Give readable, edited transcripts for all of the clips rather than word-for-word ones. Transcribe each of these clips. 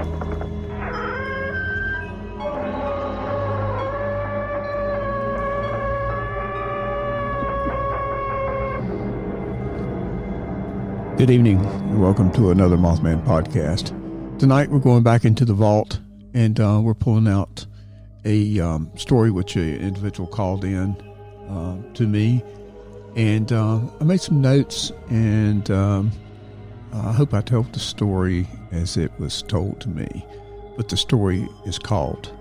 Good evening, and welcome to another Mothman podcast. Tonight we're going back into the vault, and we're pulling out a story which an individual called in to me, and I made some notes, and I hope I told the story as it was told to me. But the story is called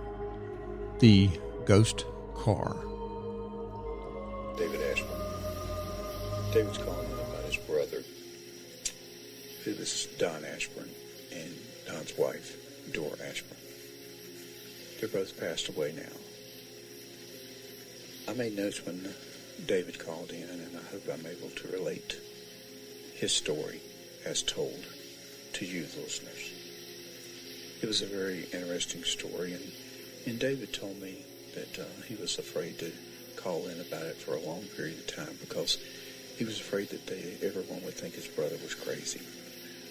The Ghost Car. David Ashburn. David's calling in about his brother, who was Don Ashburn, and Don's wife, Dora Ashburn. They're both passed away now. I made notes when David called in, and I hope I'm able to relate his story as told to you, the listeners. It was a very interesting story, and David told me that he was afraid to call in about it for a long period of time because he was afraid that everyone would think his brother was crazy.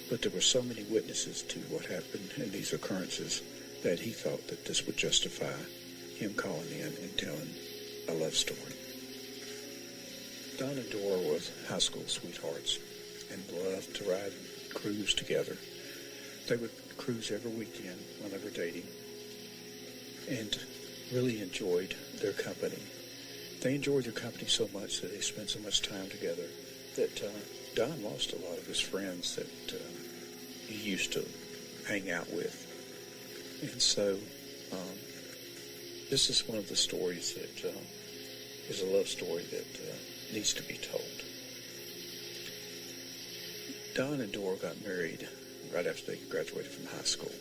But there were so many witnesses to what happened in these occurrences that he thought that this would justify him calling in and telling a love story. Don and Dora were high school sweethearts and loved to ride and cruise together. They would cruise every weekend when they were dating and really enjoyed their company. They enjoyed their company so much that they spent so much time together that Don lost a lot of his friends that he used to hang out with. And so this is one of the stories that is a love story that needs to be told. Don and Dora got married right after they graduated from high school.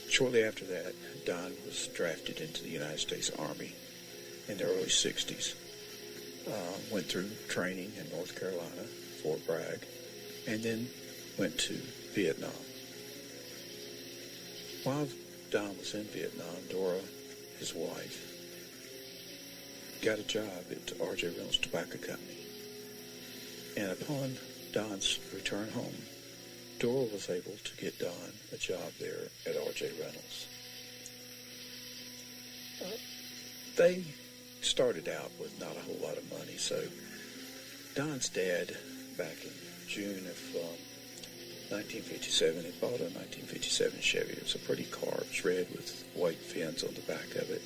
Shortly after that, Don was drafted into the United States Army in the early 60s. Went through training in North Carolina, Fort Bragg, and then went to Vietnam. While Don was in Vietnam, Dora, his wife, got a job at R.J. Reynolds Tobacco Company. And upon Don's return home, Dora was able to get Don a job there at R.J. Reynolds. They started out with not a whole lot of money, so Don's dad, back in June of 1957, had bought a 1957 Chevy. It was a pretty car. It was red with white fins on the back of it.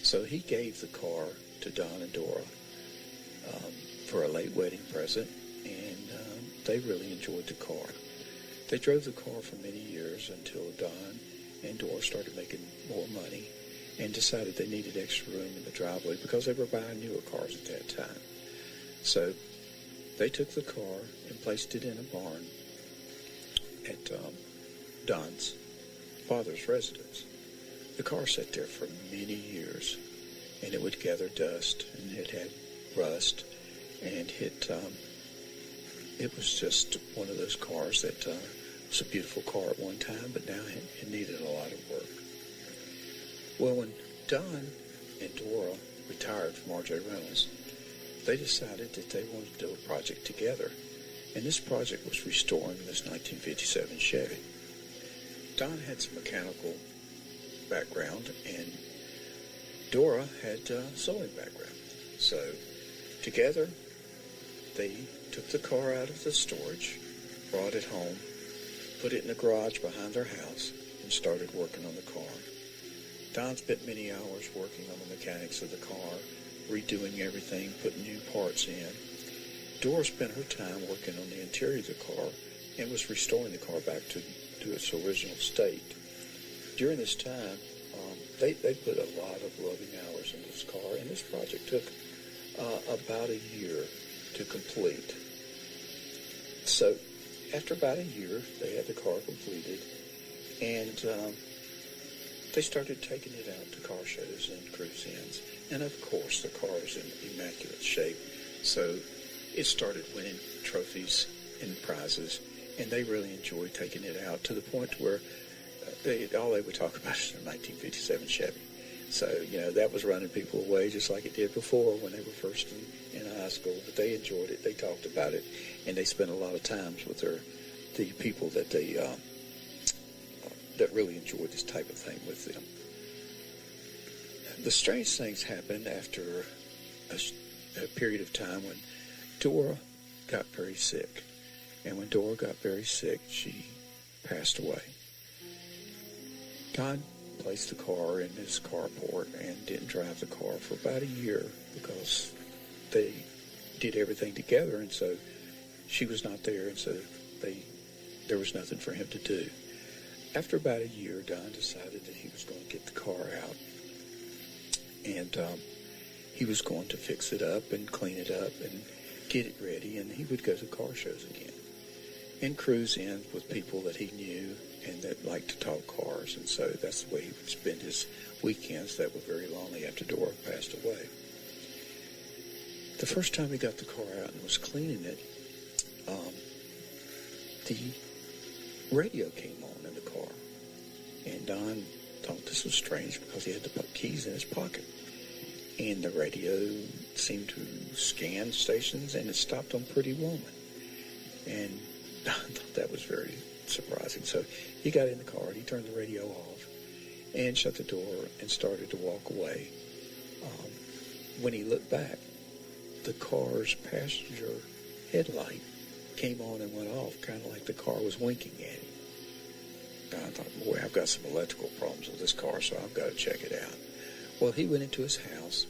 So he gave the car to Don and Dora for a late wedding present, and they really enjoyed the car. They drove the car for many years until Don and Dora started making more money and decided they needed extra room in the driveway because they were buying newer cars at that time. So they took the car and placed it in a barn at Don's father's residence. The car sat there for many years, and it would gather dust, and it had rust, and it was just one of those cars that was a beautiful car at one time, but now it needed a lot of work. Well, when Don and Dora retired from R.J. Reynolds, they decided that they wanted to do a project together. And this project was restoring this 1957 Chevy. Don had some mechanical background, and Dora had a sewing background. So together, they took the car out of the storage, brought it home, put it in the garage behind their house, and started working on the car. Don spent many hours working on the mechanics of the car, redoing everything, putting new parts in. Dora spent her time working on the interior of the car and was restoring the car back to its original state. During this time, they put a lot of loving hours into this car, and this project took about a year to complete. So after about a year, they had the car completed, and they started taking it out to car shows and cruise-ins. And of course, the car was in immaculate shape. So it started winning trophies and prizes, and they really enjoyed taking it out to the point where all they would talk about is the 1957 Chevy. So, that was running people away just like it did before when they were first in high school. But they enjoyed it. They talked about it, and they spent a lot of times with the people that they that really enjoyed this type of thing with them. The strange things happened after a period of time when Dora got very sick. And when Dora got very sick, she passed away. Don placed the car in his carport and didn't drive the car for about a year because they did everything together, and so she was not there, and so there was nothing for him to do. After about a year, Don decided that he was going to get the car out, and he was going to fix it up and clean it up and get it ready, and he would go to car shows again and cruise in with people that he knew and that liked to talk cars, and so that's the way he would spend his weekends that were very lonely after Dora passed away. The first time he got the car out and was cleaning it, the radio came on in the car, and Don thought this was strange because he had the keys in his pocket, and the radio seemed to scan stations, and it stopped on Pretty Woman, and Don thought that was very surprising. So he got in the car and he turned the radio off and shut the door and started to walk away. When he looked back, the car's passenger headlight came on and went off, kind of like the car was winking at him. Don thought, boy, I've got some electrical problems with this car, so I've got to check it out. Well, he went into his house,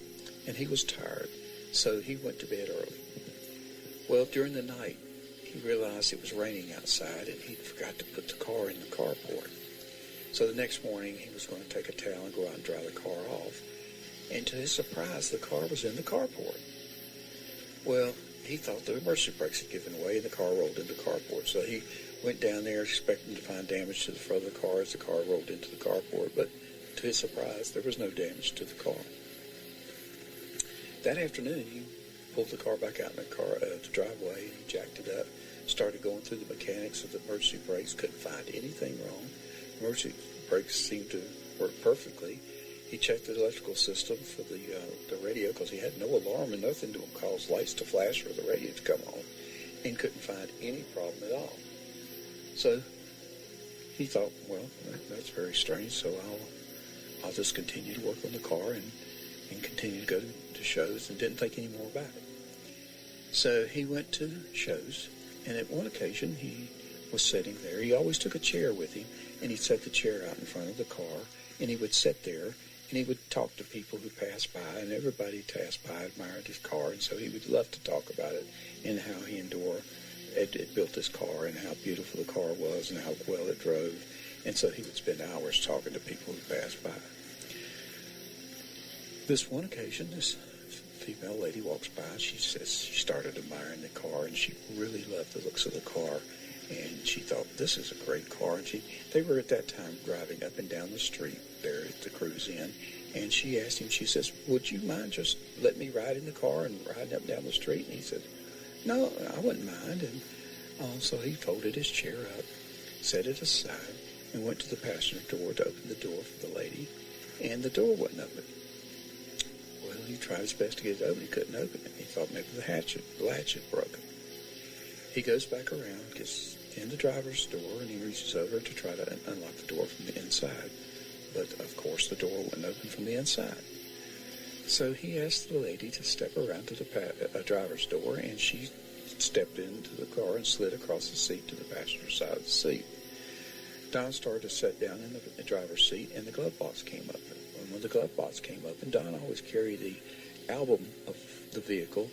and he was tired, so he went to bed early. Well, during the night, he realized it was raining outside, and he forgot to put the car in the carport. So the next morning, he was going to take a towel and go out and dry the car off. And to his surprise, the car was in the carport. Well, he thought the emergency brakes had given way, and the car rolled into the carport. So he went down there expecting to find damage to the front of the car as the car rolled into the carport. But to his surprise, there was no damage to the car. That afternoon, he pulled the car back out in the driveway, and he jacked it up, started going through the mechanics of the emergency brakes, couldn't find anything wrong. Emergency brakes seemed to work perfectly. He checked the electrical system for the radio because he had no alarm and nothing to cause lights to flash or the radio to come on, and couldn't find any problem at all. So he thought, well, that's very strange, so I'll just continue to work on the car and continue to go to shows, and didn't think any more about it. So he went to shows, and at one occasion he was sitting there. He always took a chair with him, and he'd set the chair out in front of the car, and he would sit there, and he would talk to people who passed by, and everybody who passed by admired his car, and so he would love to talk about it and how he and Dora had built this car and how beautiful the car was and how well it drove, and so he would spend hours talking to people who passed by. This one occasion, this female lady walks by, and she says she started admiring the car, and she really loved the looks of the car, and she thought, this is a great car. And they were at that time driving up and down the street there at the Cruise Inn, and she asked him, she says, would you mind just letting me ride in the car and ride up and down the street? And he said, no, I wouldn't mind. And so he folded his chair up, set it aside, and went to the passenger door to open the door for the lady, and the door wouldn't open. Well, he tried his best to get it open. He couldn't open it. He thought maybe the latch had broken. He goes back around, gets in the driver's door, and he reaches over to try to unlock the door from the inside. But, of course, the door wouldn't open from the inside. So he asked the lady to step around to the driver's door, and she stepped into the car and slid across the seat to the passenger side of the seat. Don started to sit down in the driver's seat, and the glove box came up. And when the glove box came up, and Don always carried the album of the vehicle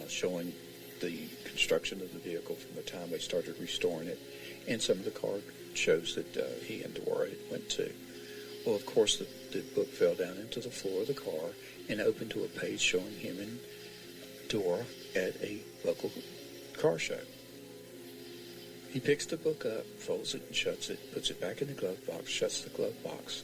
showing the construction of the vehicle from the time they started restoring it, and some of the car shows that he and Dora went to. Well, of course, the book fell down into the floor of the car and opened to a page showing him and Dora at a local car show. He picks the book up, folds it and shuts it, puts it back in the glove box, shuts the glove box,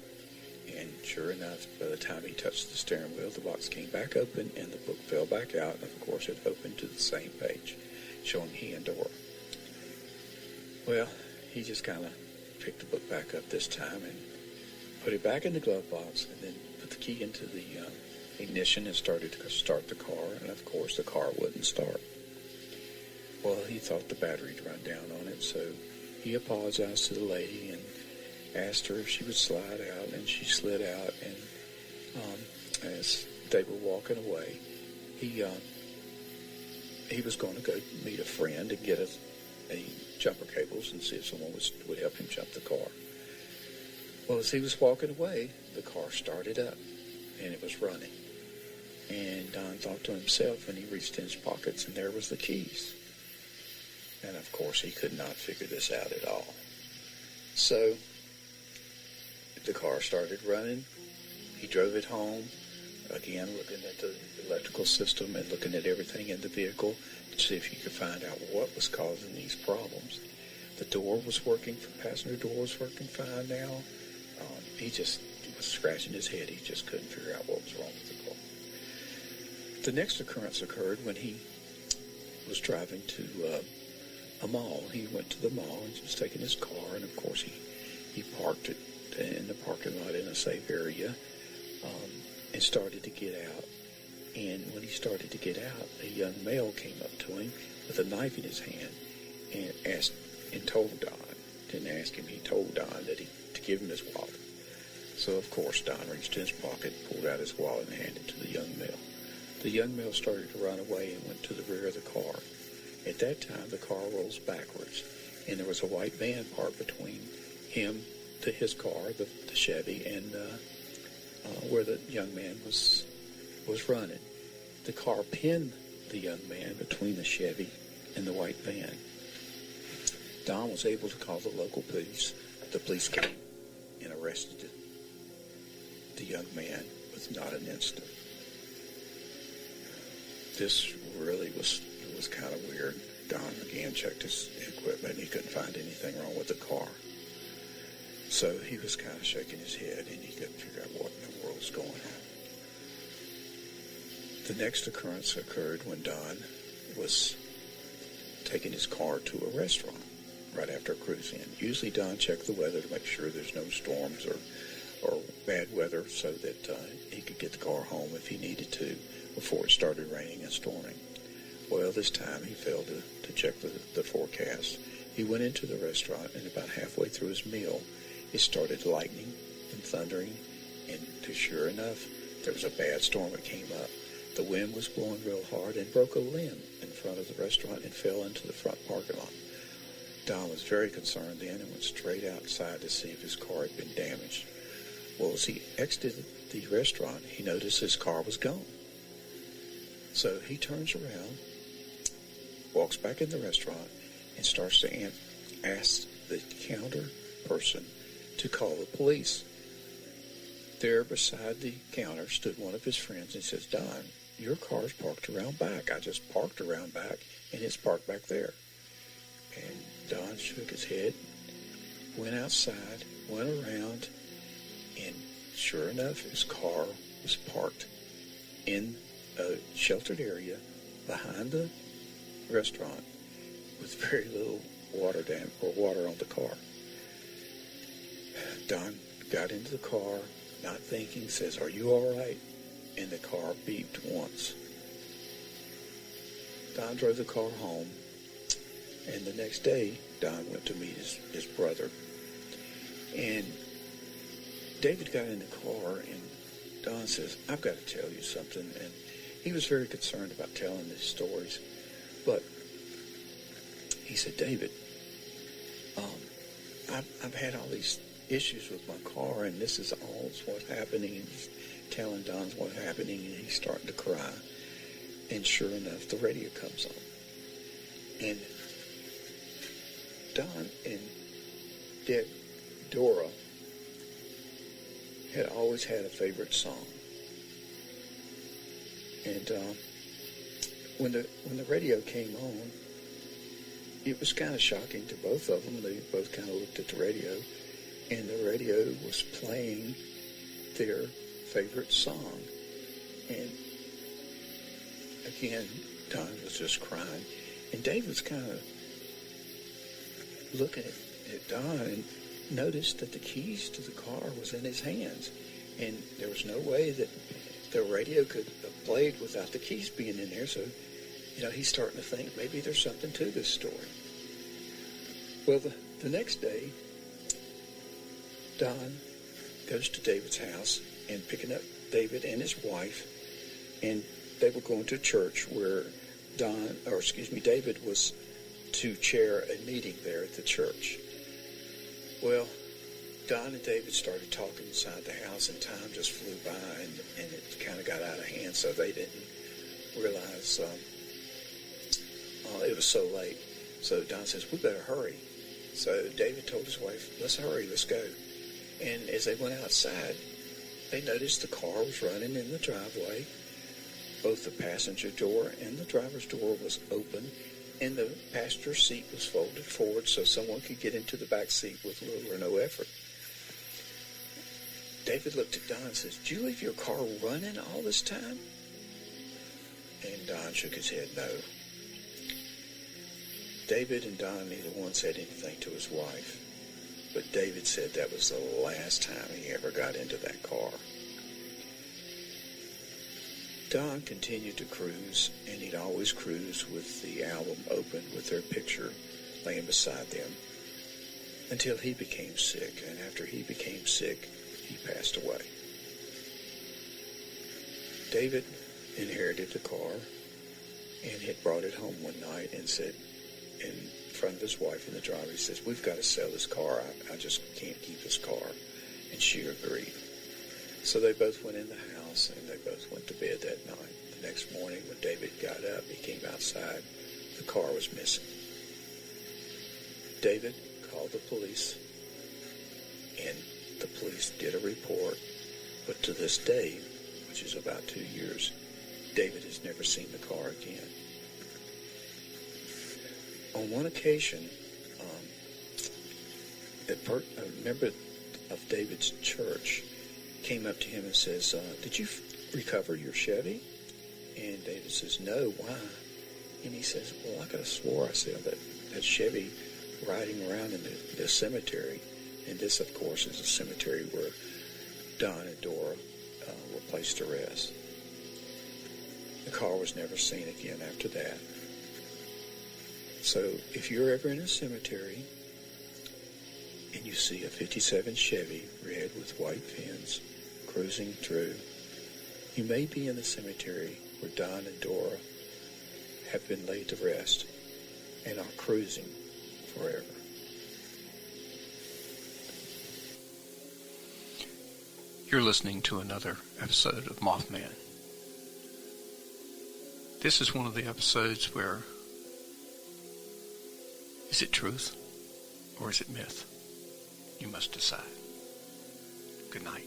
and sure enough, by the time he touched the steering wheel, the box came back open and the book fell back out, and of course it opened to the same page showing he and Dora. Well, he just kind of picked the book back up this time and put it back in the glove box, and then put the key into the ignition and started to start the car, and of course the car wouldn't start. Well, he thought the battery'd run down on it, so he apologized to the lady, and asked her if she would slide out, and she slid out. And as they were walking away, he was going to go meet a friend and get a jumper cables and see if someone would help him jump the car. Well, as he was walking away, the car started up, and it was running. And Don thought to himself, and he reached in his pockets, and there was the keys. And, of course, he could not figure this out at all. So the car started running. He drove it home, again looking at the electrical system and looking at everything in the vehicle to see if he could find out what was causing these problems. The door was working, the passenger door was working fine now. He was scratching his head. He just couldn't figure out what was wrong with the car. The next occurrence occurred when he was driving to a mall. He went to the mall and was taking his car, and of course he parked it in the parking lot in a safe area and started to get out. And when he started to get out, a young male came up to him with a knife in his hand and told Don, didn't ask him, he told Don to give him his wallet. So, of course, Don reached in his pocket, pulled out his wallet, and handed it to the young male. The young male started to run away and went to the rear of the car. At that time, the car rolls backwards, and there was a white van parked between his car, the Chevy, and where the young man was running. The car pinned the young man between the Chevy and the white van. Don was able to call the local police. The police came and arrested the young man with not an instant. This really was kind of weird. Don again checked his equipment. He couldn't find anything wrong with the car. So he was kind of shaking his head, and he couldn't figure out what in the world was going on. The next occurrence occurred when Don was taking his car to a restaurant right after a cruise in. Usually Don checked the weather to make sure there's no storms or bad weather so that he could get the car home if he needed to before it started raining and storming. Well, this time he failed to check the forecast. He went into the restaurant, and about halfway through his meal, it started lightning and thundering, and sure enough, there was a bad storm that came up. The wind was blowing real hard and broke a limb in front of the restaurant and fell into the front parking lot. Don was very concerned then and went straight outside to see if his car had been damaged. Well, as he exited the restaurant, he noticed his car was gone. So he turns around, walks back in the restaurant, and starts to ask the counter person to call the police. There beside the counter stood one of his friends and says, "Don, your car's parked around back. I just parked around back, and it's parked back there." And Don shook his head, went outside, went around, and sure enough, his car was parked in a sheltered area behind the restaurant with very little water on the car. Don got into the car, not thinking, says, "Are you all right?" And the car beeped once. Don drove the car home, and the next day, Don went to meet his brother. And David got in the car, and Don says, "I've got to tell you something." And he was very concerned about telling these stories. But he said, "David, I've had all these issues with my car, and this is all what's happening." And he's telling Don what's happening, and he's starting to cry. And sure enough, the radio comes on. And Don and Dora had always had a favorite song. And when the radio came on, it was kind of shocking to both of them. They both kind of looked at the radio, and the radio was playing their favorite song. And again, Don was just crying. And Dave was kind of looking at Don and noticed that the keys to the car was in his hands. And there was no way that the radio could have played without the keys being in there. So, he's starting to think maybe there's something to this story. Well, the next day, Don goes to David's house and picking up David and his wife, and they were going to church where David was to chair a meeting there at the church. Well, Don and David started talking inside the house, and time just flew by, and it kind of got out of hand, so they didn't realize it was so late. So Don says, we better hurry. So David told his wife, let's hurry, let's go. And as they went outside, they noticed the car was running in the driveway. Both the passenger door and the driver's door was open, and the passenger seat was folded forward so someone could get into the back seat with little or no effort. David looked at Don and says, did you leave your car running all this time? And Don shook his head no. David and Don, neither one said anything to his wife, but David said that was the last time he ever got into that car. Don continued to cruise, and he'd always cruise with the album open with their picture laying beside them until he became sick, and after he became sick, he passed away. David inherited the car and had brought it home one night and said, in front of his wife and the driver, he says, we've got to sell this car. I just can't keep this car. And she agreed. So they both went in the house, and they both went to bed that night. The next morning, when David got up, he came outside. The car was missing. David called the police, and the police did a report. But to this day, which is about 2 years, David has never seen the car again. On one occasion, a member of David's church came up to him and says, did you recover your Chevy? And David says, no, why? And he says, well, I could have swore I saw that Chevy riding around in the cemetery. And this, of course, is a cemetery where Don and Dora were placed to rest. The car was never seen again after that. So if you're ever in a cemetery and you see a 57 Chevy red with white fins cruising through, you may be in the cemetery where Don and Dora have been laid to rest and are cruising forever. You're listening to another episode of Mothman. This is one of the episodes where, is it truth or is it myth? You must decide. Good night.